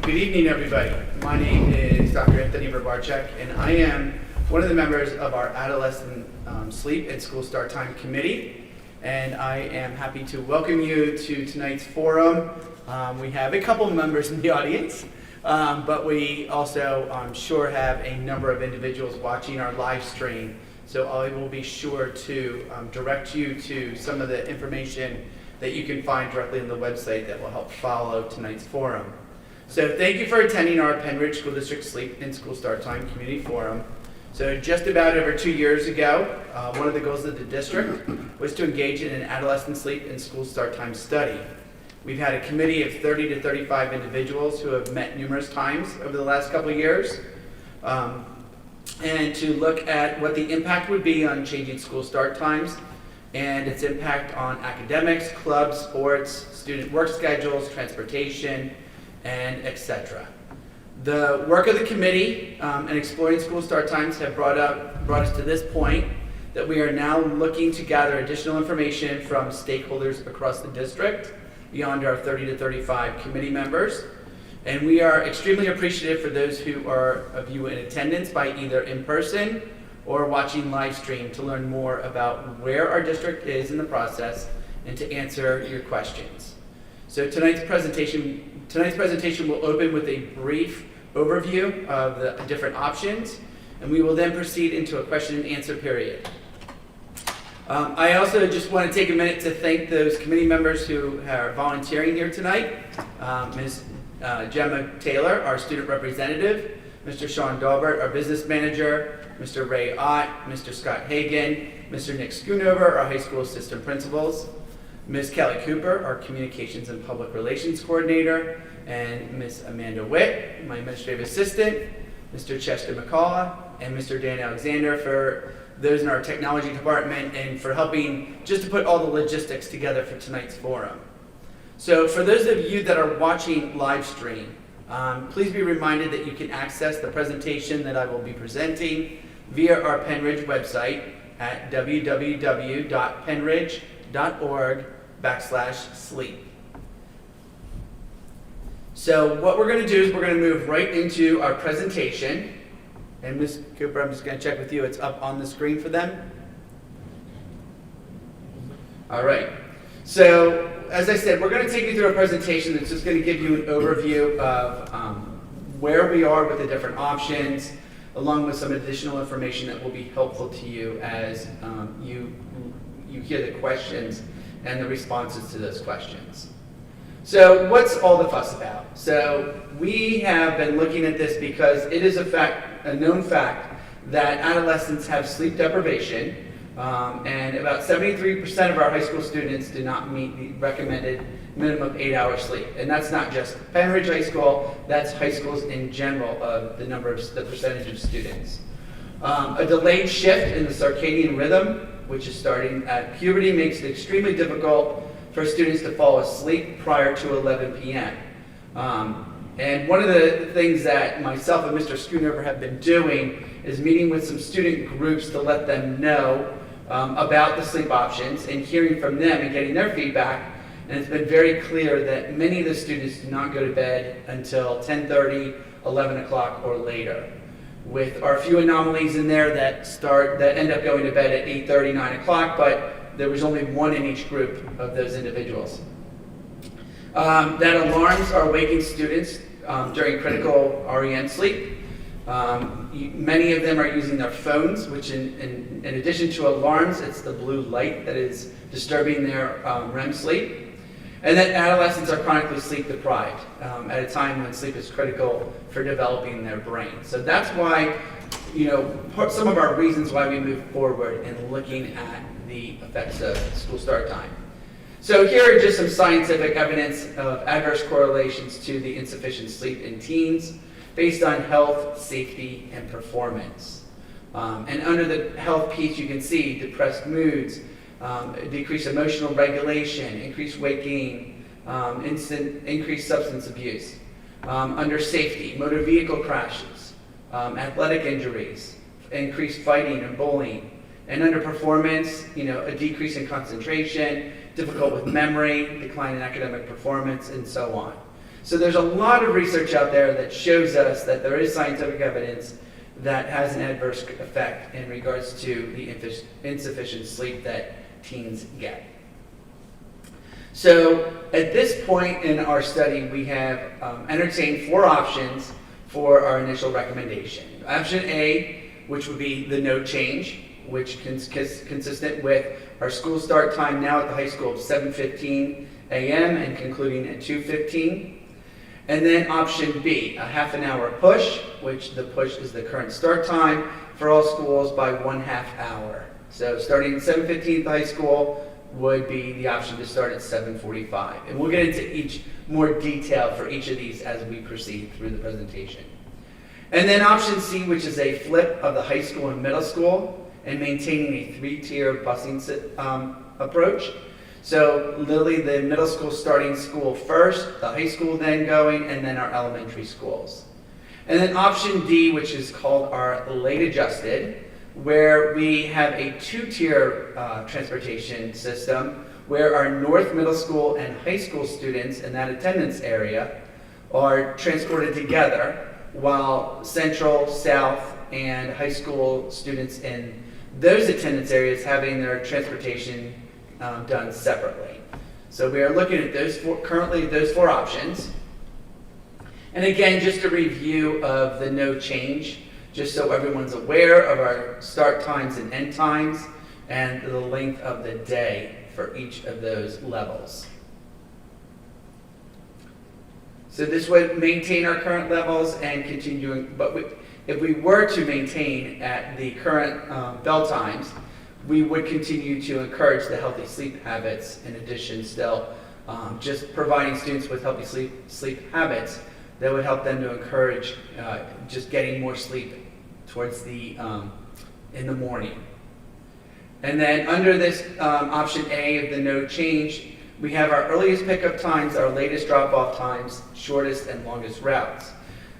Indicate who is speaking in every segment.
Speaker 1: Good evening, everybody. My name is Dr. Anthony Verbarchek, and I am one of the members of our Adolescent Sleep and School Start Time Committee, and I am happy to welcome you to tonight's forum. We have a couple members in the audience, but we also, I'm sure, have a number of individuals watching our live stream, so I will be sure to direct you to some of the information that you can find directly on the website that will help follow tonight's forum. So thank you for attending our Penridge School District Sleep and School Start Time Community Forum. So just about over 2 years ago, one of the goals of the district was to engage in an adolescent sleep and school start time study. We've had a committee of 30 to 35 individuals who have met numerous times over the last couple of years, and to look at what the impact would be on changing school start times and its impact on academics, clubs, sports, student work schedules, transportation, and etc. The work of the committee and exploring school start times have brought us to this point that we are now looking to gather additional information from stakeholders across the district beyond our 30 to 35 committee members. And we are extremely appreciative for those who are of you in attendance by either in person or watching live stream to learn more about where our district is in the process and to answer your questions. So tonight's presentation will open with a brief overview of the different options, and we will then proceed into a question and answer period. I also just want to take a minute to thank those committee members who are volunteering here tonight. Ms. Gemma Taylor, our student representative, Mr. Sean Daubert, our business manager, Mr. Ray Ott, Mr. Scott Hagan, Mr. Nick Schoonover, our high school assistant principals, Ms. Kelly Cooper, our Communications and Public Relations Coordinator, and Ms. Amanda Witt, my administrative assistant, Mr. Chester McCullough, and Mr. Dan Alexander for those in our technology department and for helping just to put all the logistics together for tonight's forum. So for those of you that are watching live stream, please be reminded that you can access the presentation that I will be presenting via our Penridge website at www.penridge.org/sleep. So what we're going to do is we're going to move right into our presentation. And Ms. Cooper, I'm just going to check with you. It's up on the screen for them. All right. So as I said, we're going to take you through a presentation that's just going to give you an overview of where we are with the different options, along with some additional information that will be helpful to you as you hear the questions and the responses to those questions. So what's all the fuss about? So we have been looking at this because it is a known fact that adolescents have sleep deprivation, and about 73% of our high school students do not meet the recommended minimum 8-hour sleep. And that's not just Penridge High School, that's high schools in general of the percentage of students. A delayed shift in the circadian rhythm, which is starting at puberty, makes it extremely difficult for students to fall asleep prior to 11 p.m. And one of the things that myself and Mr. Schoonover have been doing is meeting with some student groups to let them know about the sleep options and hearing from them and getting their feedback. And it's been very clear that many of the students do not go to bed until 10:30, 11 o'clock or later. With our few anomalies in there that end up going to bed at 8:30, 9 o'clock, but there was only one in each group of those individuals. That alarms are waking students during critical REM sleep. Many of them are using their phones, which in addition to alarms, it's the blue light that is disturbing their REM sleep. And that adolescents are chronically sleep deprived at a time when sleep is critical for developing their brain. So that's why, some of our reasons why we move forward in looking at the effects of school start time. So here are just some scientific evidence of adverse correlations to the insufficient sleep in teens based on health, safety, and performance. And under the health piece, you can see depressed moods, decreased emotional regulation, increased weight gain, increased substance abuse. Under safety, motor vehicle crashes, athletic injuries, increased fighting and bullying. And under performance, a decrease in concentration, difficult with memory, decline in academic performance, and so on. So there's a lot of research out there that shows us that there is scientific evidence that has an adverse effect in regards to the insufficient sleep that teens get. So at this point in our study, we have entertained 4 options for our initial recommendation. Option A, which would be the no change, which is consistent with our school start time now at the high school of 7:15 a.m. and concluding at 2:15. And then option B, a half an hour push, which the push is the current start time for all schools by 1/2 hour. So starting at 7:15 at the high school would be the option to start at 7:45. And we'll get into more detail for each of these as we proceed through the presentation. And then option C, which is a flip of the high school and middle school and maintaining a 3-tier busing approach. So literally the middle school starting school first, the high school then going, and then our elementary schools. And then option D, which is called our late adjusted, where we have a 2-tier transportation system where our North Middle School and high school students in that attendance area are transported together, while Central, South, and high school students in those attendance areas having their transportation done separately. So we are looking at currently those 4 options. And again, just a review of the no change, just so everyone's aware of our start times and end times and the length of the day for each of those levels. So this would maintain our current levels and continuing, but if we were to maintain at the current bell times, we would continue to encourage the healthy sleep habits. In addition, still just providing students with healthy sleep habits that would help them to encourage just getting more sleep towards the in the morning. And then under this option A of the no change, we have our earliest pickup times, our latest drop-off times, shortest and longest routes.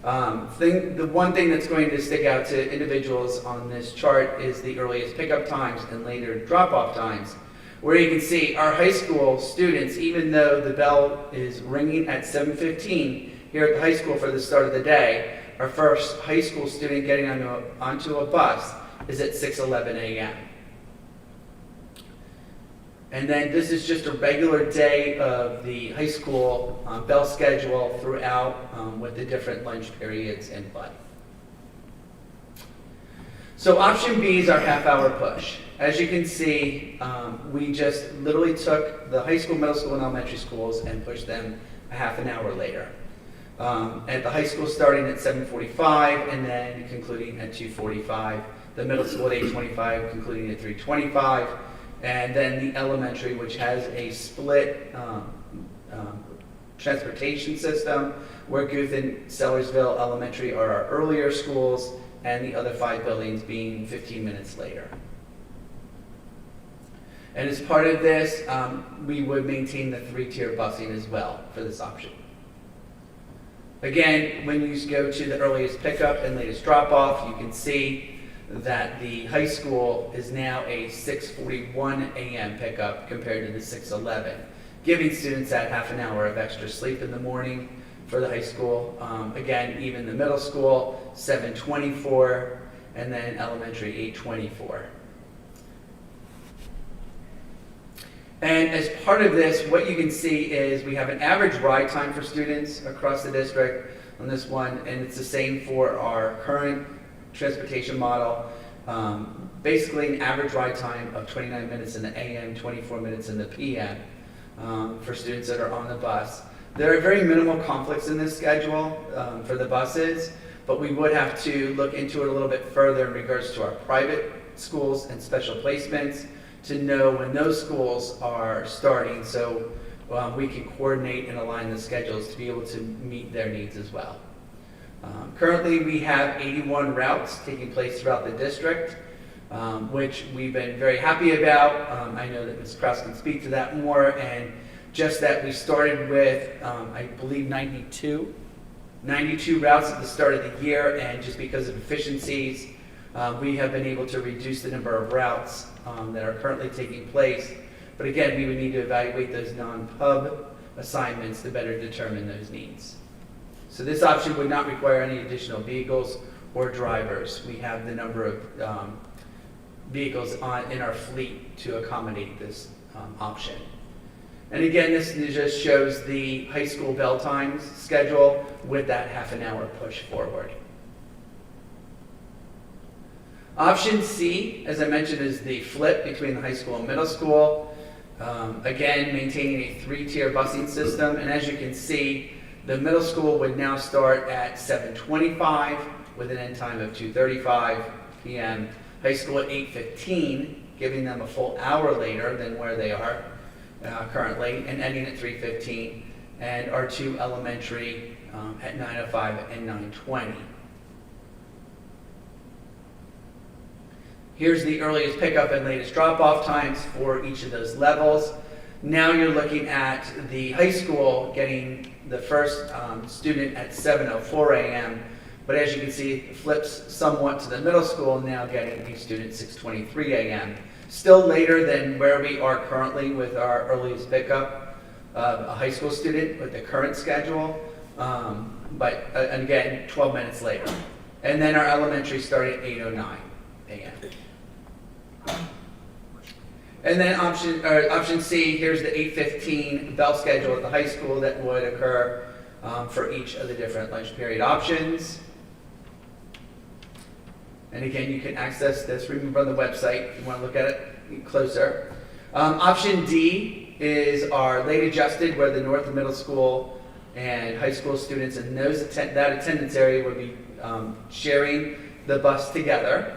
Speaker 1: The one thing that's going to stick out to individuals on this chart is the earliest pickup times and later drop-off times, where you can see our high school students, even though the bell is ringing at 7:15 here at the high school for the start of the day, our first high school student getting onto a bus is at 6:11 a.m. And then this is just a regular day of the high school bell schedule throughout with the different lunch periods in play. So option B is our half-hour push. As you can see, we just literally took the high school, middle school, and elementary schools and pushed them a half an hour later. At the high school starting at 7:45 and then concluding at 2:45. The middle school at 8:25, concluding at 3:25. And then the elementary, which has a split transportation system, where Guth and Sellersville Elementary are our earlier schools, and the other 5 buildings being 15 minutes later. And as part of this, we would maintain the 3-tier busing as well for this option. Again, when you go to the earliest pickup and latest drop-off, you can see that the high school is now a 6:41 a.m. pickup compared to the 6:11, giving students that half an hour of extra sleep in the morning for the high school. Again, even the middle school, 7:24, and then elementary, 8:24. And as part of this, what you can see is we have an average ride time for students across the district on this one, and it's the same for our current transportation model. Basically an average ride time of 29 minutes in the AM, 24 minutes in the PM for students that are on the bus. There are very minimal conflicts in this schedule for the buses, but we would have to look into it a little bit further in regards to our private schools and special placements to know when those schools are starting, so we can coordinate and align the schedules to be able to meet their needs as well. Currently, we have 81 routes taking place throughout the district, which we've been very happy about. I know that Ms. Krause can speak to that more, and just that we started with, I believe, 92 routes at the start of the year, and just because of efficiencies, we have been able to reduce the number of routes that are currently taking place. But again, we would need to evaluate those non-pub assignments to better determine those needs. So this option would not require any additional vehicles or drivers. We have the number of vehicles in our fleet to accommodate this option. And again, this just shows the high school bell times schedule with that half an hour push forward. Option C, as I mentioned, is the flip between the high school and middle school. Again, maintaining a 3-tier busing system. And as you can see, the middle school would now start at 7:25 with an end time of 2:35 p.m. High school at 8:15, giving them a full hour later than where they are currently, and ending at 3:15. And our 2 elementary at 9:05 and 9:20. Here's the earliest pickup and latest drop-off times for each of those levels. Now you're looking at the high school getting the first student at 7:04 a.m., but as you can see, it flips somewhat to the middle school, now getting a student 6:23 a.m. Still later than where we are currently with our earliest pickup of a high school student with the current schedule, but again, 12 minutes later. And then our elementary starting at 8:09 a.m. And then option C, here's the 8:15 bell schedule at the high school that would occur for each of the different lunch period options. And again, you can access this, remember, on the website if you want to look at it closer. Option D is our late adjusted, where the North and Middle School and high school students in that attendance area would be sharing the bus together.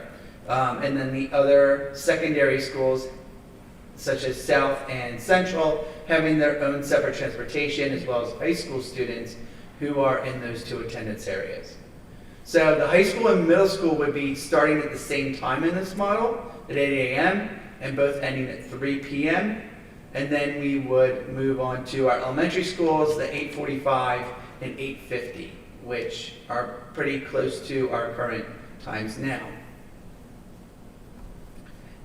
Speaker 1: And then the other secondary schools, such as South and Central, having their own separate transportation, as well as high school students who are in those 2 attendance areas. So the high school and middle school would be starting at the same time in this model, at 8 a.m., and both ending at 3 p.m. And then we would move on to our elementary schools, the 8:45 and 8:50, which are pretty close to our current times now.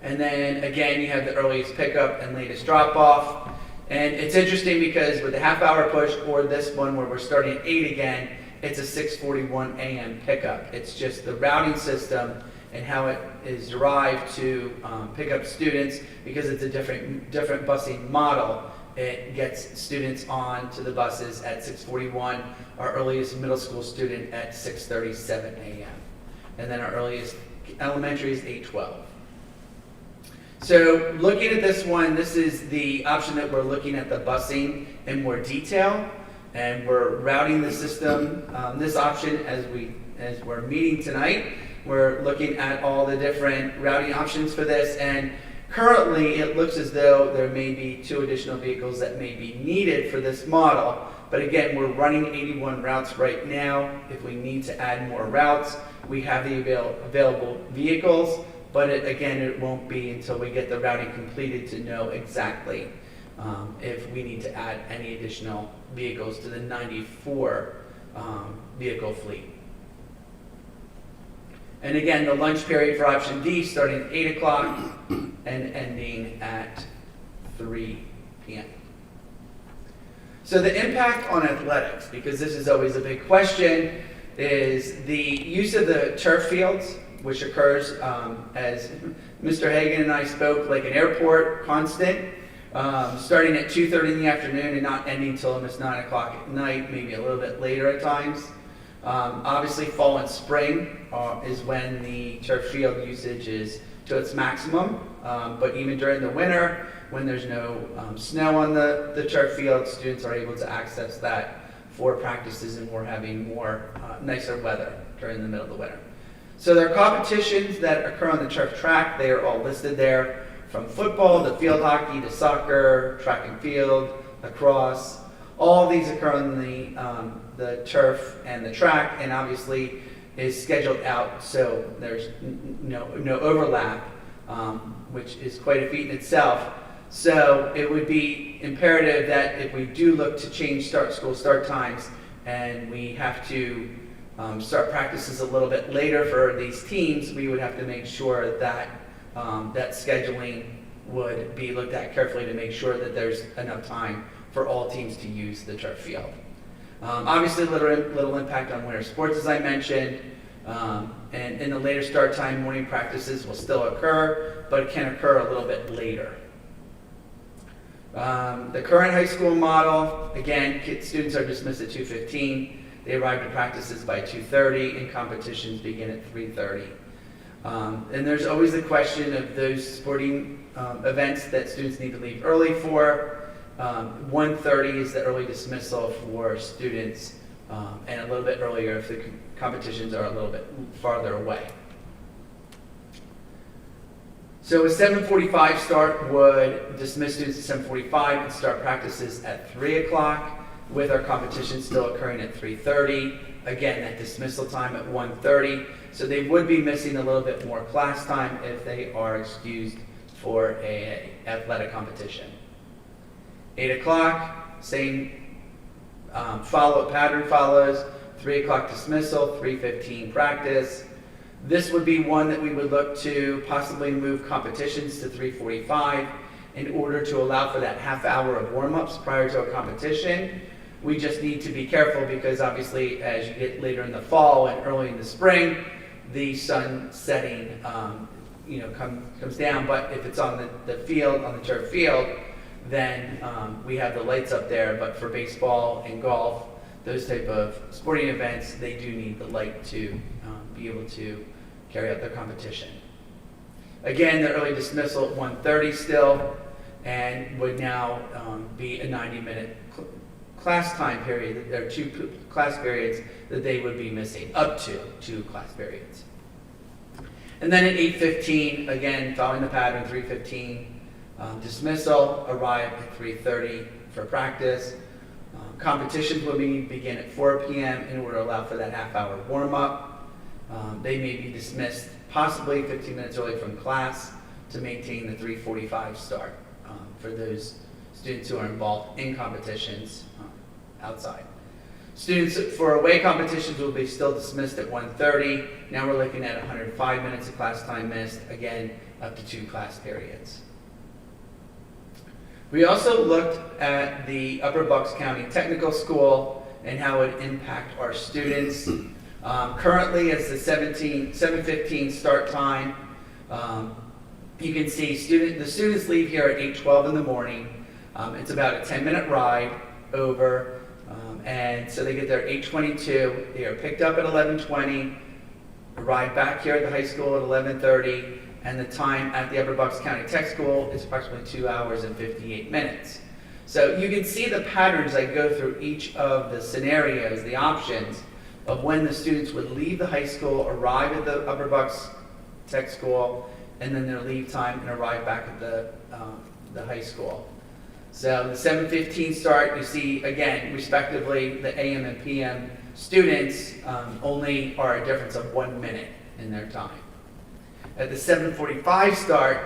Speaker 1: And then again, you have the earliest pickup and latest drop-off. And it's interesting because with the half-hour push, or this one where we're starting at 8 again, it's a 6:41 a.m. pickup. It's just the routing system and how it is derived to pick up students, because it's a different busing model. It gets students on to the buses at 6:41, our earliest middle school student at 6:37 a.m. And then our earliest elementary is 8:12. So looking at this one, this is the option that we're looking at the busing in more detail, and we're routing the system. This option, as we're meeting tonight, we're looking at all the different routing options for this, and currently it looks as though there may be 2 additional vehicles that may be needed for this model. But again, we're running 81 routes right now. If we need to add more routes, we have the available vehicles. But again, it won't be until we get the routing completed to know exactly if we need to add any additional vehicles to the 94 vehicle fleet. And again, the lunch period for option D starting at 8 o'clock and ending at 3 p.m. So the impact on athletics, because this is always a big question, is the use of the turf fields, which occurs, as Mr. Hagan and I spoke, like an airport, constant, starting at 2:30 in the afternoon and not ending until almost 9 o'clock at night, maybe a little bit later at times. Obviously, fall and spring is when the turf field usage is to its maximum, but even during the winter, when there's no snow on the turf field, students are able to access that for practices, and we're having more nicer weather during the middle of the winter. So there are competitions that occur on the turf track. They are all listed there, from football to field hockey to soccer, track and field, lacrosse. All of these occur on the turf and the track, and obviously is scheduled out so there's no overlap, which is quite a feat in itself. So it would be imperative that if we do look to change school start times, and we have to start practices a little bit later for these teams, we would have to make sure that that scheduling would be looked at carefully to make sure that there's enough time for all teams to use the turf field. Obviously, little impact on winter sports, as I mentioned, and in the later start time, morning practices will still occur, but it can occur a little bit later. The current high school model, again, students are dismissed at 2:15. They arrive to practices by 2:30, and competitions begin at 3:30. And there's always the question of those sporting events that students need to leave early for. 1:30 is the early dismissal for students, and a little bit earlier if the competitions are a little bit farther away. So a 7:45 start would dismiss students at 7:45 and start practices at 3 o'clock, with our competition still occurring at 3:30. Again, that dismissal time at 1:30. So they would be missing a little bit more class time if they are excused for an athletic competition. 8 o'clock, same follow-up pattern follows. 3 o'clock dismissal, 3:15 practice. This would be one that we would look to possibly move competitions to 3:45 in order to allow for that half hour of warm-ups prior to a competition. We just need to be careful because obviously as you get later in the fall and early in the spring, the sun setting comes down. But if it's on the field, on the turf field, then we have the lights up there. But for baseball and golf, those type of sporting events, they do need the light to be able to carry out their competition. Again, the early dismissal at 1:30 still, and would now be a 90-minute class time period. There are 2 class periods that they would be missing, up to 2 class periods. And then at 8:15, again, following the pattern, 3:15 dismissal, arrive at 3:30 for practice. Competitions will begin at 4 p.m. in order to allow for that half-hour warm-up. They may be dismissed possibly 15 minutes early from class to maintain the 3:45 start for those students who are involved in competitions outside. Students for away competitions will be still dismissed at 1:30. Now we're looking at 105 minutes of class time missed, again, up to 2 class periods. We also looked at the Upper Bucks County Technical School and how it would impact our students. Currently, it's the 7:15 start time. You can see the students leave here at 8:12 in the morning. It's about a 10-minute ride over, and so they get there at 8:22. They are picked up at 11:20, arrive back here at the high school at 11:30, and the time at the Upper Bucks County Tech School is approximately 2 hours and 58 minutes. So you can see the patterns I go through each of the scenarios, the options, of when the students would leave the high school, arrive at the Upper Bucks Tech School, and then their leave time and arrive back at the high school. So the 7:15 start, you see again, respectively, the AM and PM students only are a difference of 1 minute in their time. At the 7:45 start,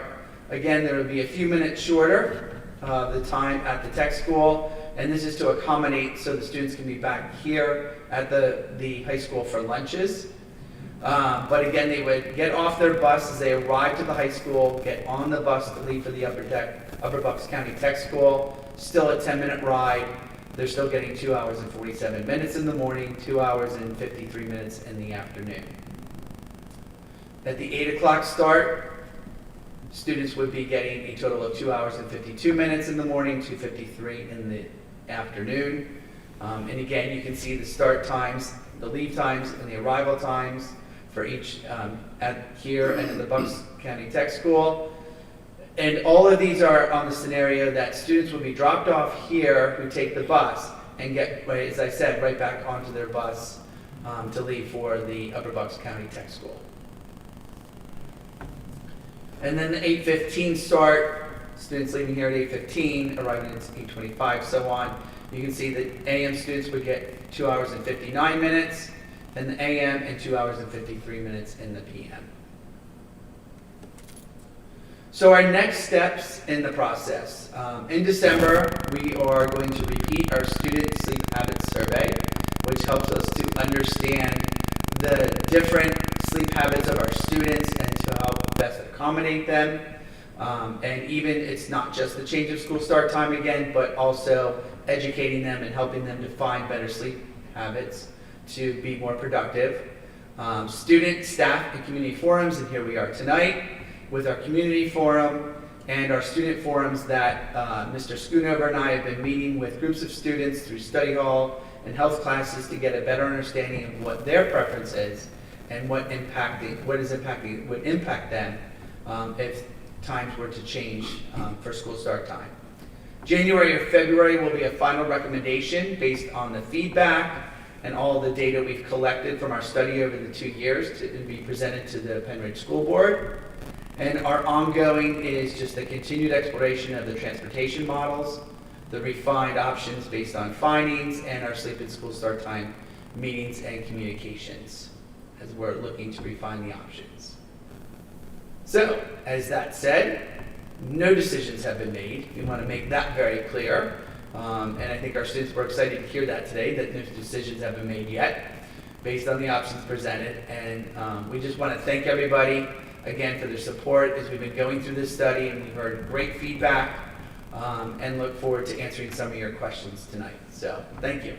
Speaker 1: again, there would be a few minutes shorter the time at the tech school, and this is to accommodate so the students can be back here at the high school for lunches. But again, they would get off their bus as they arrive to the high school, get on the bus to leave for the Upper Bucks County Tech School, still a 10-minute ride. They're still getting 2 hours and 47 minutes in the morning, 2 hours and 53 minutes in the afternoon. At the 8 o'clock start, students would be getting a total of 2 hours and 52 minutes in the morning, 2:53 in the afternoon. And again, you can see the start times, the leave times, and the arrival times for each here and at the Bucks County Tech School. And all of these are on the scenario that students will be dropped off here who take the bus and get, as I said, right back onto their bus to leave for the Upper Bucks County Tech School. And then the 8:15 start, students leaving here at 8:15, arriving at 8:25, so on. You can see that AM students would get 2 hours and 59 minutes, and the AM and 2 hours and 53 minutes in the PM. So our next steps in the process. In December, we are going to repeat our student sleep habits survey, which helps us to understand the different sleep habits of our students and to help best accommodate them. And even it's not just the change of school start time again, but also educating them and helping them to find better sleep habits to be more productive. Student, staff, and community forums, and here we are tonight with our community forum and our student forums that Mr. Schoonover and I have been meeting with groups of students through study hall and health classes to get a better understanding of what their preference is and would impact them if times were to change for school start time. January or February will be a final recommendation based on the feedback and all the data we've collected from our study over the 2 years to be presented to the Penn Ridge School Board. And our ongoing is just the continued exploration of the transportation models, the refined options based on findings, and our sleep and school start time meetings and communications as we're looking to refine the options. So, as that said, no decisions have been made. We want to make that very clear. And I think our students were excited to hear that today, that no decisions have been made yet based on the options presented. And we just want to thank everybody again for their support as we've been going through this study, and we've heard great feedback and look forward to answering some of your questions tonight. So thank you.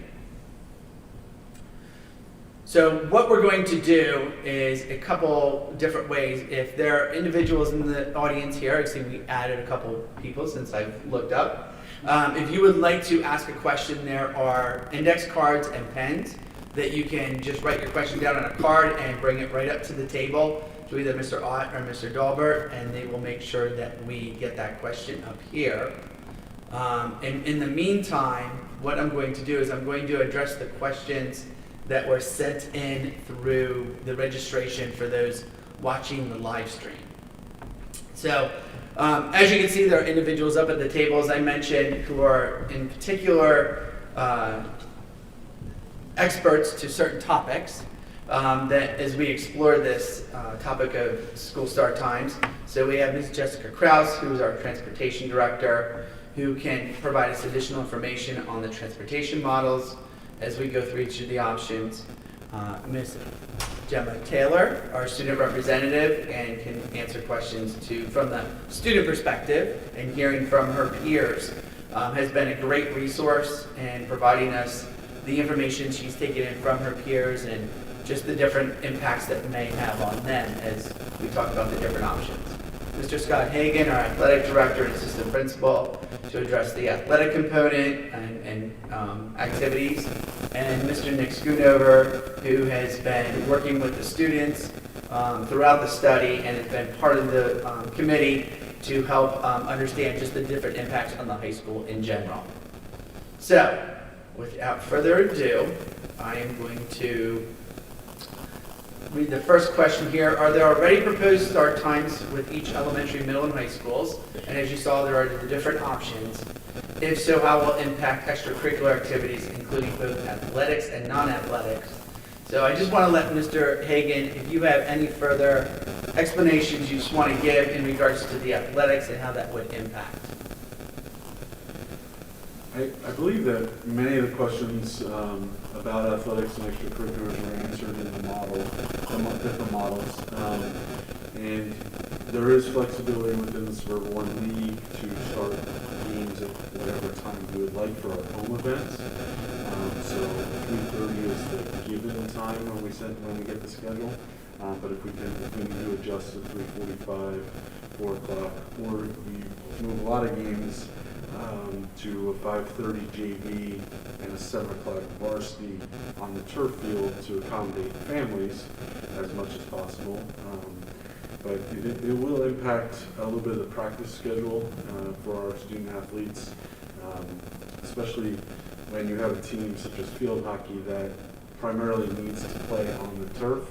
Speaker 1: So what we're going to do is a couple different ways. If there are individuals in the audience here, I've seen we added a couple people since I've looked up. If you would like to ask a question, there are index cards and pens that you can just write your question down on a card and bring it right up to the table to either Mr. Ott or Mr. Dahlbert, and they will make sure that we get that question up here. And in the meantime, what I'm going to do is I'm going to address the questions that were sent in through the registration for those watching the live stream. So, as you can see, there are individuals up at the table, as I mentioned, who are in particular experts to certain topics that as we explore this topic of school start times. So we have Ms. Jessica Krause, who is our transportation director, who can provide us additional information on the transportation models as we go through each of the options. Ms. Gemma Taylor, our student representative, and can answer questions from the student perspective, and hearing from her peers has been a great resource in providing us the information she's taken in from her peers and just the different impacts that may have on them as we talk about the different options. Mr. Scott Hagan, our athletic director and assistant principal, to address the athletic component and activities, and Mr. Nick Schoonover, who has been working with the students throughout the study and has been part of the committee to help understand just the different impacts on the high school in general. So, without further ado, I am going to read the first question here. Are there already proposed start times with each elementary, middle, and high schools? And as you saw, there are the different options. If so, how will it impact extracurricular activities, including both athletics and non-athletics? So I just want to let Mr. Hagan, if you have any further explanations you just want to give in regards to the athletics and how that would impact.
Speaker 2: I believe that many of the questions about athletics and extracurriculars were answered in the model, somewhat different models. And there is flexibility within the Suburban 1 League to start games at whatever time we would like for our home events. So 3:30 is the given time when we get the schedule. But if we need to adjust to 3:45, 4 o'clock, or we move a lot of games to a 5:30 JV and a 7 o'clock varsity on the turf field to accommodate families as much as possible. But it will impact a little bit of the practice schedule for our student athletes, especially when you have a team such as field hockey that primarily needs to play on the turf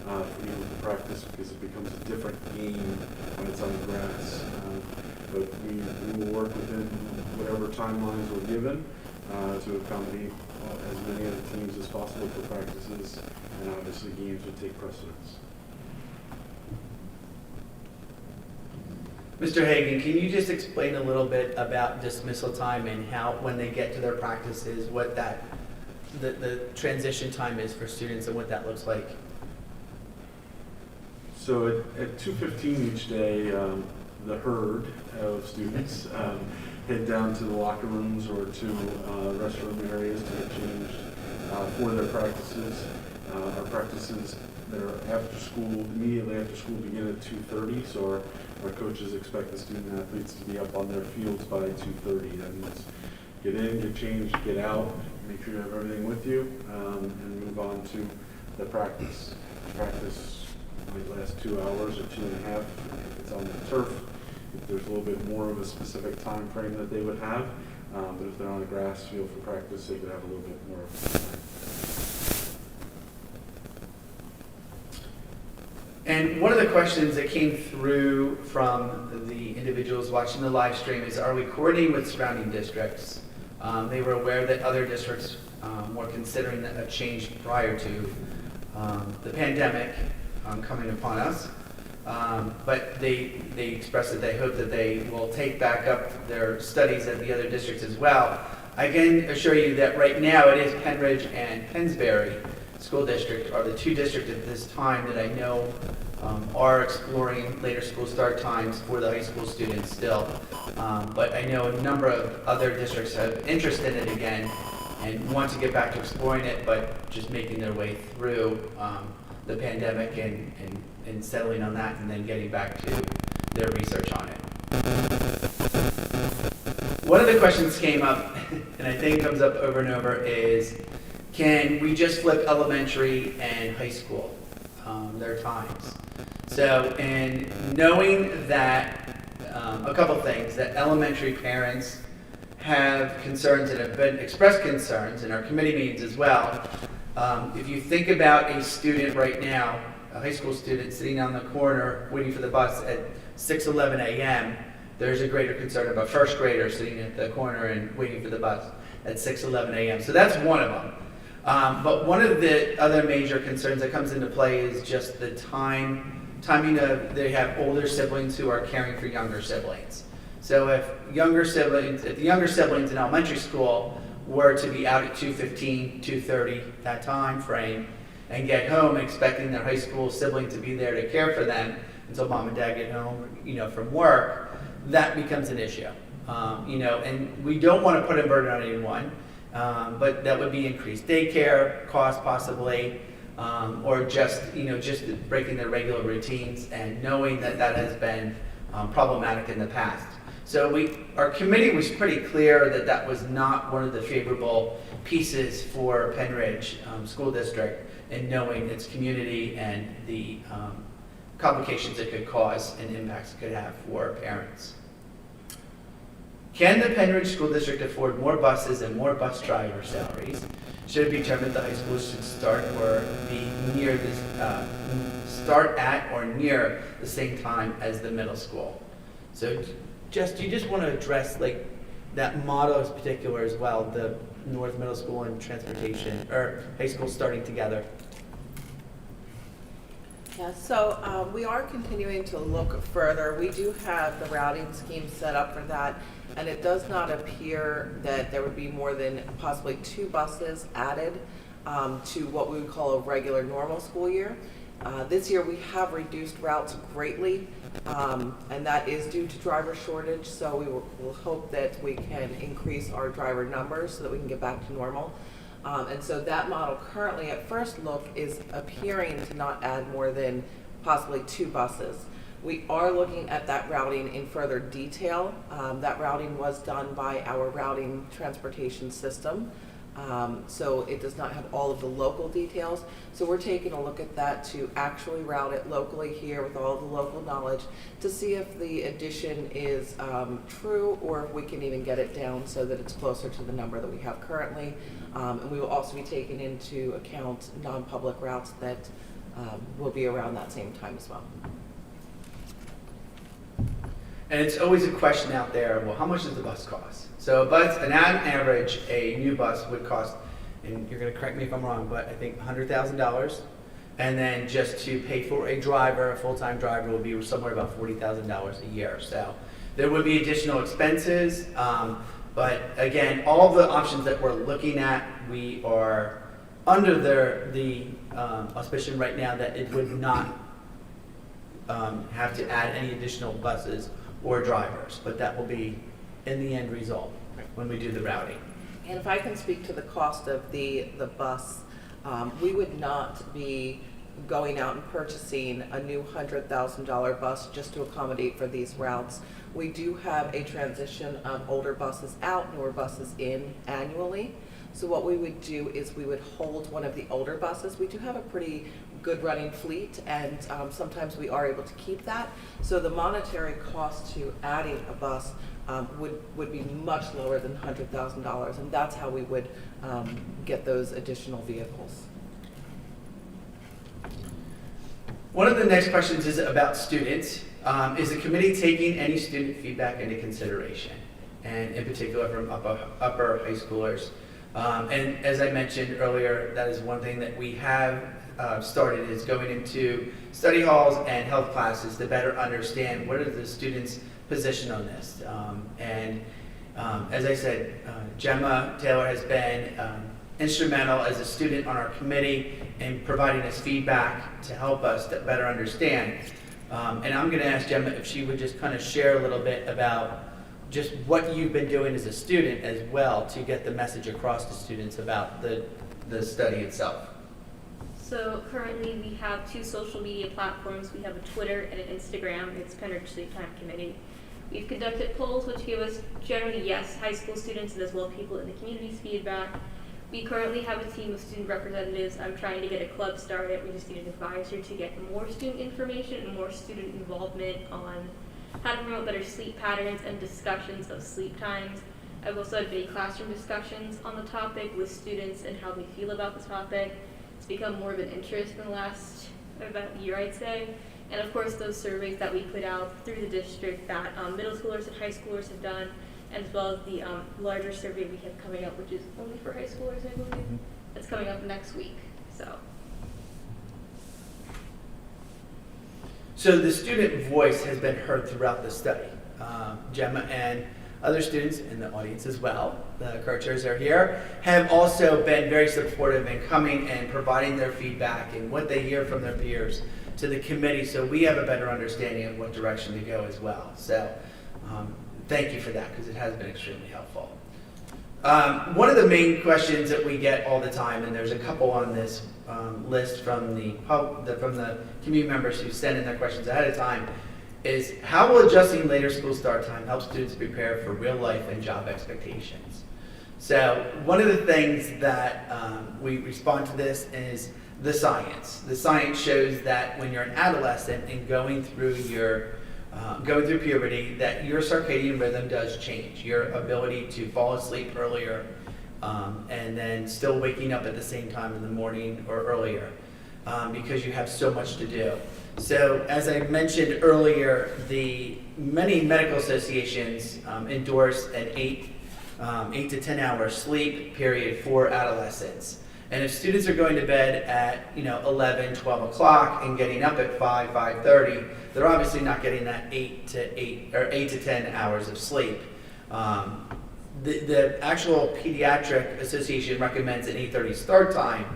Speaker 2: for you to practice, because it becomes a different game when it's on the grass. But we will work within whatever timelines we're given to accommodate as many of the teams as possible for practices, and obviously games would take precedence.
Speaker 1: Mr. Hagan, can you just explain a little bit about dismissal time and how, when they get to their practices, what that the transition time is for students and what that looks like?
Speaker 2: So at 2:15 each day, the herd of students head down to the locker rooms or to restroom areas to get changed for their practices. Our practices that are after school, immediately after school, begin at 2:30, so our coaches expect the student athletes to be up on their fields by 2:30. That means get in, get changed, get out, make sure you have everything with you, and move on to the practice. Practice might last 2 hours or 2.5 if it's on the turf. If there's a little bit more of a specific time frame that they would have, but if they're on a grass field for practice, they could have a little bit more of time.
Speaker 1: And one of the questions that came through from the individuals watching the live stream is, are we coordinating with surrounding districts? They were aware that other districts were considering a change prior to the pandemic coming upon us. But they expressed that they hope that they will take back up their studies at the other districts as well. I can assure you that right now it is Penridge and Pennsbury School District are the two districts at this time that I know are exploring later school start times for the high school students still. But I know a number of other districts have interest in it again and want to get back to exploring it, but just making their way through the pandemic and settling on that and then getting back to their research on it. One of the questions came up, and I think it comes up over and over, is can we just flip elementary and high school, their times? So, in knowing that, a couple things, that elementary parents have concerns and have been expressed concerns in our committee meetings as well. If you think about a student right now, a high school student sitting on the corner waiting for the bus at 6:11 a.m., there's a greater concern of a first grader sitting at the corner and waiting for the bus at 6:11 a.m. So that's one of them. But one of the other major concerns that comes into play is just the timing of, they have older siblings who are caring for younger siblings. So if the younger siblings in elementary school were to be out at 2:15, 2:30, that time frame, and get home expecting their high school sibling to be there to care for them until mom and dad get home, from work, that becomes an issue. And we don't want to put a burden on anyone, but that would be increased daycare costs possibly, or just breaking their regular routines and knowing that that has been problematic in the past. So our committee was pretty clear that that was not one of the favorable pieces for Penridge School District, in knowing its community and the complications it could cause and impacts it could have for parents. Can the Penridge School District afford more buses and more bus driver salaries? Should it be determined the high school should start at or near the same time as the middle school? So do you just want to address that model in particular as well, the North Middle School and transportation, or high school starting together?
Speaker 3: Yeah, so we are continuing to look further. We do have the routing scheme set up for that, and it does not appear that there would be more than possibly 2 buses added to what we would call a regular normal school year. This year we have reduced routes greatly, and that is due to driver shortage, so we'll hope that we can increase our driver numbers so that we can get back to normal. And so that model currently at first look is appearing to not add more than possibly 2 buses. We are looking at that routing in further detail. That routing was done by our routing transportation system. So it does not have all of the local details. So we're taking a look at that to actually route it locally here with all of the local knowledge to see if the addition is true, or if we can even get it down so that it's closer to the number that we have currently. And we will also be taking into account non-public routes that will be around that same time as well.
Speaker 1: And it's always a question out there, well, how much does the bus cost? So on average, a new bus would cost, and you're going to correct me if I'm wrong, but I think $100,000. And then just to pay for a driver, a full-time driver, will be somewhere about $40,000 a year. So there would be additional expenses. But again, all the options that we're looking at, we are under the auspication right now that it would not have to add any additional buses or drivers, but that will be in the end result when we do the routing.
Speaker 3: And if I can speak to the cost of the bus, we would not be going out and purchasing a new $100,000 bus just to accommodate for these routes. We do have a transition of older buses out, newer buses in annually. So what we would do is we would hold one of the older buses. We do have a pretty good running fleet, and sometimes we are able to keep that. So the monetary cost to adding a bus would be much lower than $100,000, and that's how we would get those additional vehicles.
Speaker 1: One of the next questions is about students. Is the committee taking any student feedback into consideration? And in particular from upper high schoolers. And as I mentioned earlier, that is one thing that we have started, is going into study halls and health classes to better understand what is the students' position on this. As I said, Gemma Taylor has been instrumental as a student on our committee in providing us feedback to help us to better understand. And I'm going to ask Gemma if she would just kind of share a little bit about just what you've been doing as a student as well to get the message across to students about the study itself.
Speaker 4: So currently we have 2 social media platforms. We have a Twitter and an Instagram. It's Penrich Sleep Time Committee. We've conducted polls which give us generally yes, high school students and as well people in the community's feedback. We currently have a team of student representatives. I'm trying to get a club started. We just need an advisor to get more student information and more student involvement on how to promote better sleep patterns and discussions of sleep times. I've also had many classroom discussions on the topic with students and how they feel about the topic. It's become more of an interest in the last about year, I'd say. And of course, those surveys that we put out through the district that middle schoolers and high schoolers have done, as well as the larger survey we have coming up, which is only for high schoolers, I believe. That's coming up next week.
Speaker 1: So the student voice has been heard throughout the study. Gemma and other students in the audience as well, the co-chairs are here, have also been very supportive in coming and providing their feedback and what they hear from their peers to the committee, so we have a better understanding of what direction to go as well. So thank you for that, because it has been extremely helpful. One of the main questions that we get all the time, and there's a couple on this list from the community members who send in their questions ahead of time, is how will adjusting later school start time help students prepare for real life and job expectations? So one of the things that we respond to this is the science. The science shows that when you're an adolescent and going through puberty, that your circadian rhythm does change. Your ability to fall asleep earlier and then still waking up at the same time in the morning or earlier because you have so much to do. So as I mentioned earlier, the many medical associations endorse an 8 to 10 hour sleep period for adolescents. And if students are going to bed at 11, 12 o'clock and getting up at 5:30, they're obviously not getting that 8 to 10 hours of sleep. The actual pediatric association recommends an 8:30 start time,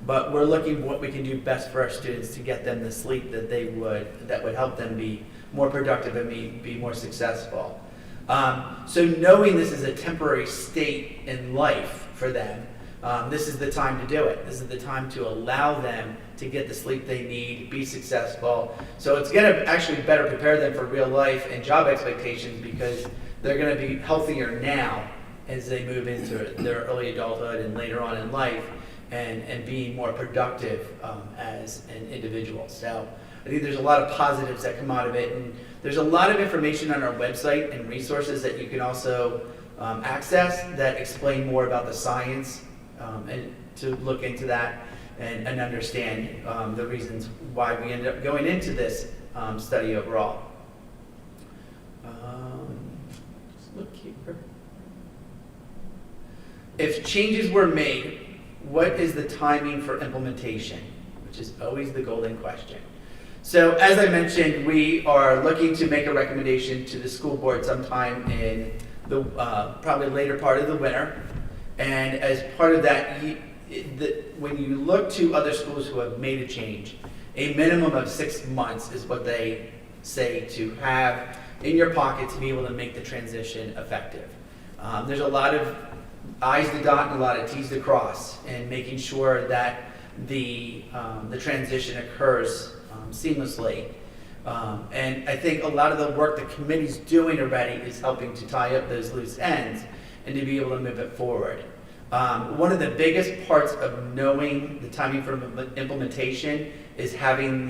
Speaker 1: but we're looking what we can do best for our students to get them the sleep that would help them be more productive and be more successful. So knowing this is a temporary state in life for them, this is the time to do it. This is the time to allow them to get the sleep they need, be successful. So it's going to actually better prepare them for real life and job expectations, because they're going to be healthier now as they move into their early adulthood and later on in life, and being more productive as an individual. So I think there's a lot of positives that come out of it, and there's a lot of information on our website and resources that you can also access that explain more about the science, and to look into that and understand the reasons why we ended up going into this study overall. Just look here. If changes were made, what is the timing for implementation? Which is always the golden question. So as I mentioned, we are looking to make a recommendation to the school board sometime in the probably later part of the winter. And as part of that, when you look to other schools who have made a change, a minimum of 6 months is what they say to have in your pocket to be able to make the transition effective. There's a lot of I's to dot and a lot of T's to cross, and making sure that the transition occurs seamlessly. And I think a lot of the work the committee's doing already is helping to tie up those loose ends and to be able to move it forward. One of the biggest parts of knowing the timing for implementation is having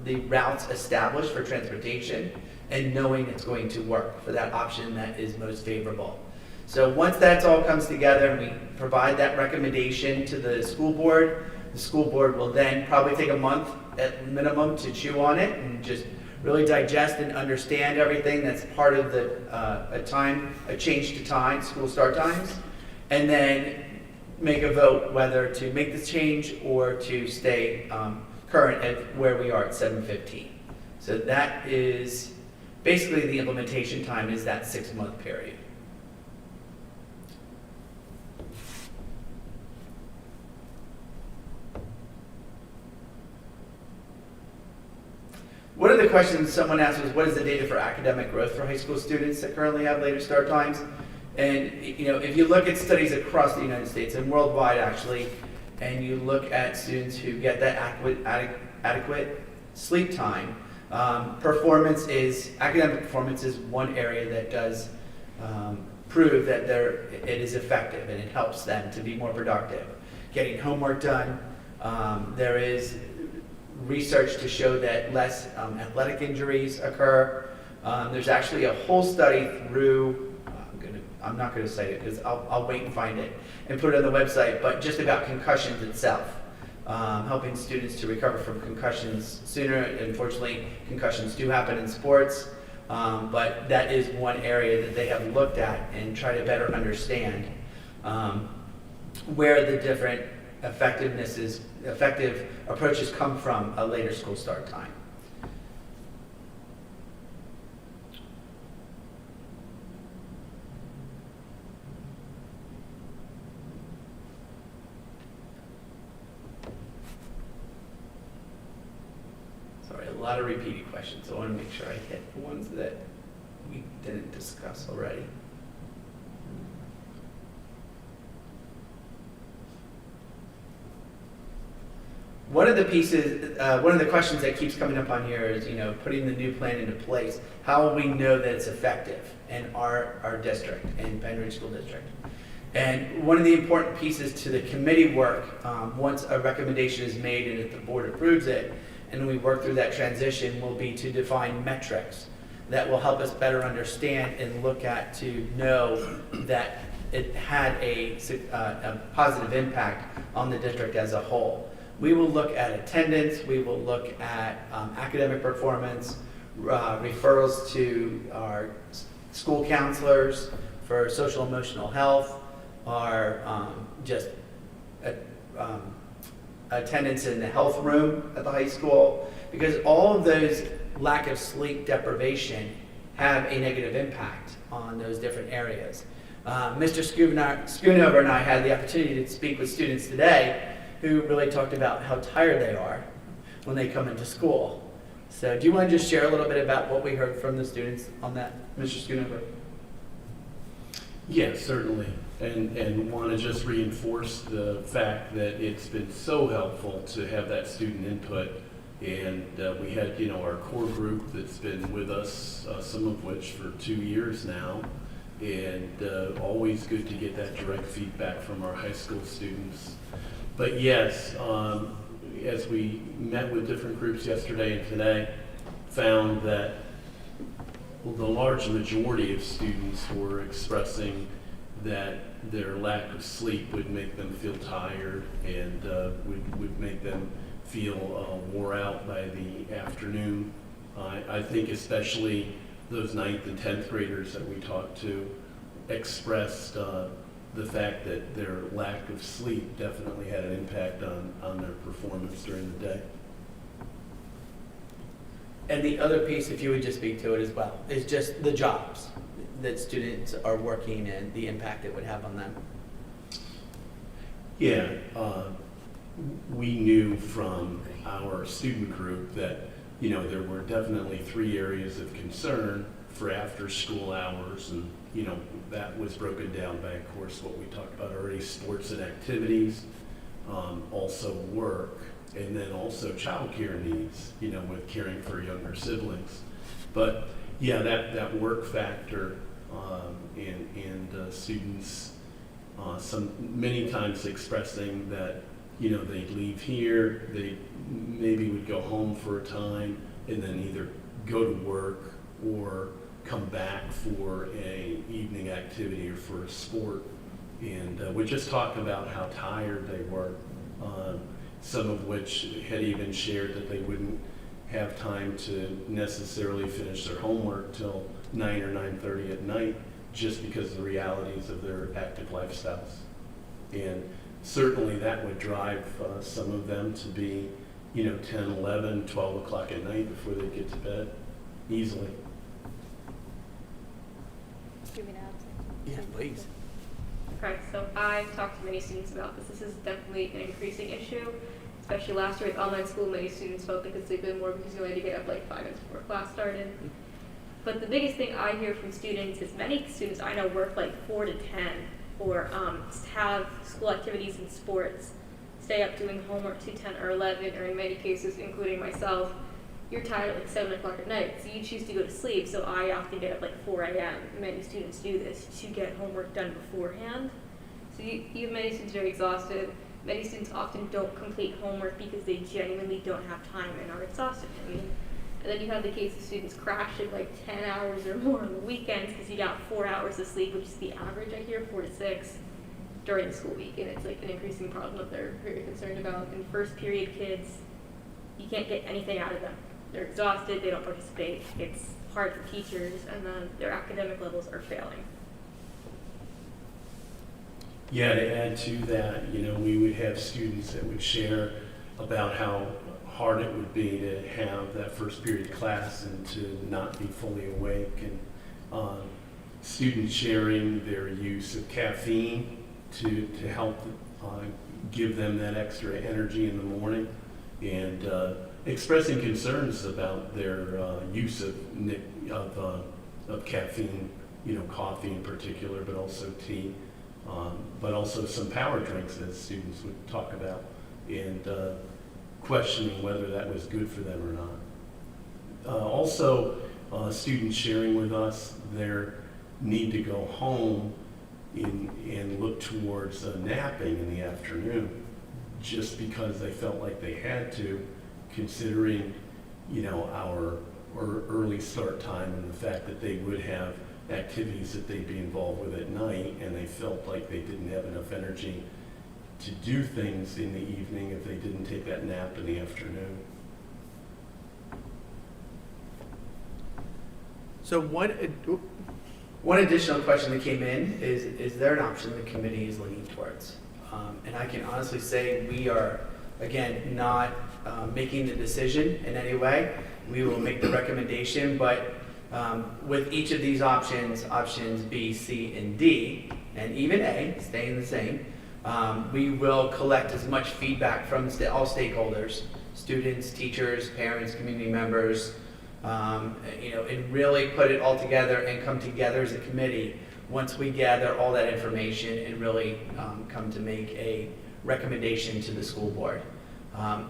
Speaker 1: the routes established for transportation and knowing it's going to work for that option that is most favorable. So once that all comes together and we provide that recommendation to the school board will then probably take a month at minimum to chew on it and just really digest and understand everything that's part of the a change to time, school start times, and then make a vote whether to make the change or to stay current at where we are at 7:15. So that is basically the implementation time is that 6-month period. One of the questions someone asked was, what is the data for academic growth for high school students that currently have later start times? And if you look at studies across the United States and worldwide actually, and you look at students who get that adequate sleep time, academic performance is one area that does prove that it is effective and it helps them to be more productive. Getting homework done, there is research to show that less athletic injuries occur. There's actually a whole study through, I'm not going to cite it because I'll wait and find it and put it on the website, but just about concussions itself, helping students to recover from concussions sooner. Unfortunately, concussions do happen in sports, but that is one area that they have looked at and try to better understand where the different effective approaches come from a later school start time. Sorry, a lot of repeated questions, so I want to make sure I hit the ones that we didn't discuss already. One of the questions that keeps coming up on here is, putting the new plan into place. How will we know that it's effective in our district, in Penn Ridge School District? And one of the important pieces to the committee work, once a recommendation is made and if the board approves it, and we work through that transition, will be to define metrics that will help us better understand and look at to know that it had a positive impact on the district as a whole. We will look at attendance, we will look at academic performance, referrals to our school counselors for social emotional health, our attendance in the health room at the high school, because all of those lack of sleep deprivation have a negative impact on those different areas. Mr. Schoonover and I had the opportunity to speak with students today who really talked about how tired they are when they come into school. So do you want to just share a little bit about what we heard from the students on that, Mr. Schoonover?
Speaker 5: Yes, certainly. And want to just reinforce the fact that it's been so helpful to have that student input. And we had, our core group that's been with us, some of which for 2 years now. And always good to get that direct feedback from our high school students. But yes, as we met with different groups yesterday and today, found that the large majority of students were expressing that their lack of sleep would make them feel tired and would make them feel wore out by the afternoon. I think especially those 9th and 10th graders that we talked to expressed the fact that their lack of sleep definitely had an impact on their performance during the day.
Speaker 1: And the other piece, if you would just speak to it as well, is just the jobs that students are working and the impact it would have on them.
Speaker 5: Yeah, we knew from our student group that, there were definitely 3 areas of concern for after school hours and that was broken down by, of course, what we talked about already, sports and activities, also work, and then also childcare needs, with caring for younger siblings. But yeah, that work factor, and students many times expressing that, they'd leave here, they maybe would go home for a time, and then either go to work or come back for a evening activity or for a sport, and would just talk about how tired they were. Some of which had even shared that they wouldn't have time to necessarily finish their homework till 9 or 9:30 at night, just because of the realities of their active lifestyles. And certainly that would drive some of them to be, 10, 11, 12 o'clock at night before they get to bed, easily.
Speaker 6: Do you want me to add something?
Speaker 1: Yeah, please.
Speaker 4: Okay, so I've talked to many students about this. This is definitely an increasing issue, especially last year with online school. Many students felt they could sleep in more because you only had to get up like 5 minutes before class started. But the biggest thing I hear from students is many students I know work like 4 to 10 or have school activities and sports, stay up doing homework to 10 or 11, or in many cases, including myself, you're tired at like 7 o'clock at night, so you choose to go to sleep. So I often get up like 4 a.m. Many students do this to get homework done beforehand. So you have many students very exhausted. Many students often don't complete homework because they genuinely don't have time and are exhausted. And then you have the case of students crashing like 10 hours or more on the weekends because you got 4 hours of sleep, which is the average I hear, 4 to 6 during the school week. And it's like an increasing problem that they're very concerned about. And first period kids, you can't get anything out of them. They're exhausted, they don't participate, it's hard for teachers, and then their academic levels are failing.
Speaker 5: Yeah, to add to that, we would have students that would share about how hard it would be to have that first period class and to not be fully awake, and students sharing their use of caffeine to help give them that extra energy in the morning, and expressing concerns about their use of caffeine, coffee in particular, but also tea, but also some power drinks that students would talk about, and questioning whether that was good for them or not. Also, students sharing with us their need to go home and look towards napping in the afternoon, just because they felt like they had to, considering, our early start time and the fact that they would have activities that they'd be involved with at night, and they felt like they didn't have enough energy to do things in the evening if they didn't take that nap in the afternoon.
Speaker 1: So one additional question that came in is there an option the committee is leaning towards? And I can honestly say we are, again, not making the decision in any way. We will make the recommendation, but with each of these options B, C, and D, and even A, staying the same, we will collect as much feedback from all stakeholders, students, teachers, parents, community members, and really put it all together and come together as a committee once we gather all that information and really come to make a recommendation to the school board.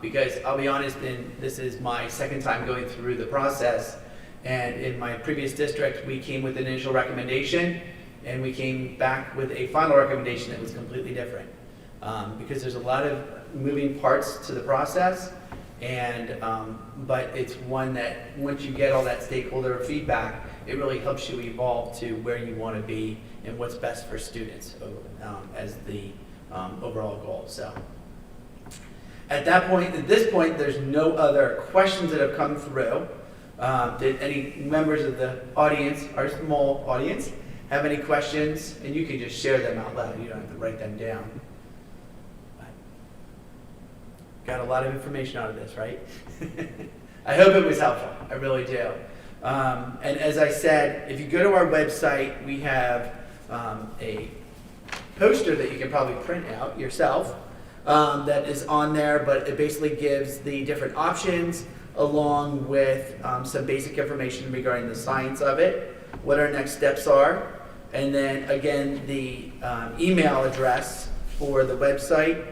Speaker 1: Because I'll be honest, and this is my second time going through the process, and in my previous district, we came with an initial recommendation, and we came back with a final recommendation that was completely different. Because there's a lot of moving parts to the process, and but it's one that once you get all that stakeholder feedback, it really helps you evolve to where you want to be and what's best for students as the overall goal. So at this point, there's no other questions that have come through. Did any members of the audience, our small audience, have any questions? And you can just share them out loud. You don't have to write them down. Got a lot of information out of this, right? I hope it was helpful. I really do. And as I said, if you go to our website, we have a poster that you can probably print out yourself that is on there, but it basically gives the different options along with some basic information regarding the science of it, what our next steps are, And then again, the email address for the website,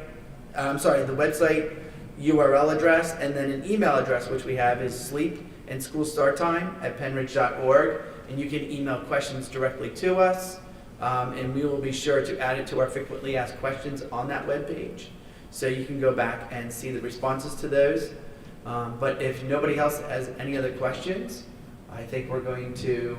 Speaker 1: the website URL address, and then an email address which we have is sleep-and-school-start-time@penridge.org, and you can email questions directly to us, and we will be sure to add it to our frequently asked questions on that webpage, so you can go back and see the responses to those. But if nobody else has any other questions, I think we're going to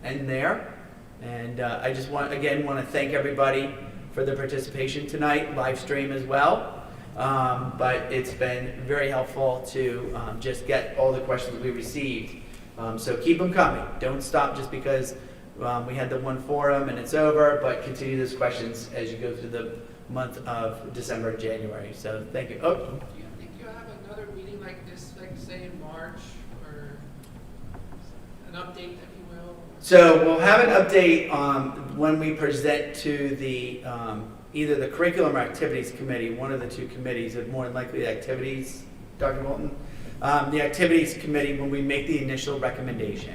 Speaker 1: end there. And I just want to thank everybody for their participation tonight, live stream as well. But it's been very helpful to just get all the questions we received. So keep them coming. Don't stop just because we had the one forum and it's over, but continue those questions as you go through the month of December and January. So thank you. Oh.
Speaker 7: Do you think you'll have another meeting like this, like say in March, or an update, if you will?
Speaker 1: So we'll have an update when we present to the either the Curriculum or Activities Committee, one of the two committees, or more than likely the Activities, Dr. Bolton. The Activities Committee when we make the initial recommendation.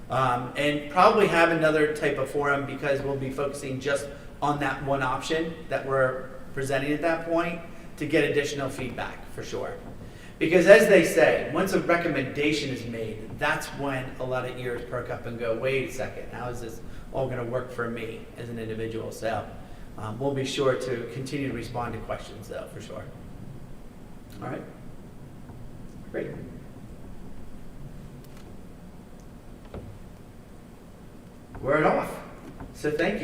Speaker 1: And probably have another type of forum because we'll be focusing just on that one option that we're presenting at that point to get additional feedback for sure. Because as they say, once a recommendation is made, that's when a lot of ears perk up and go, wait a second, how is this all going to work for me as an individual? So we'll be sure to continue to respond to questions though, for sure. All right. Great. We're off. So thank you.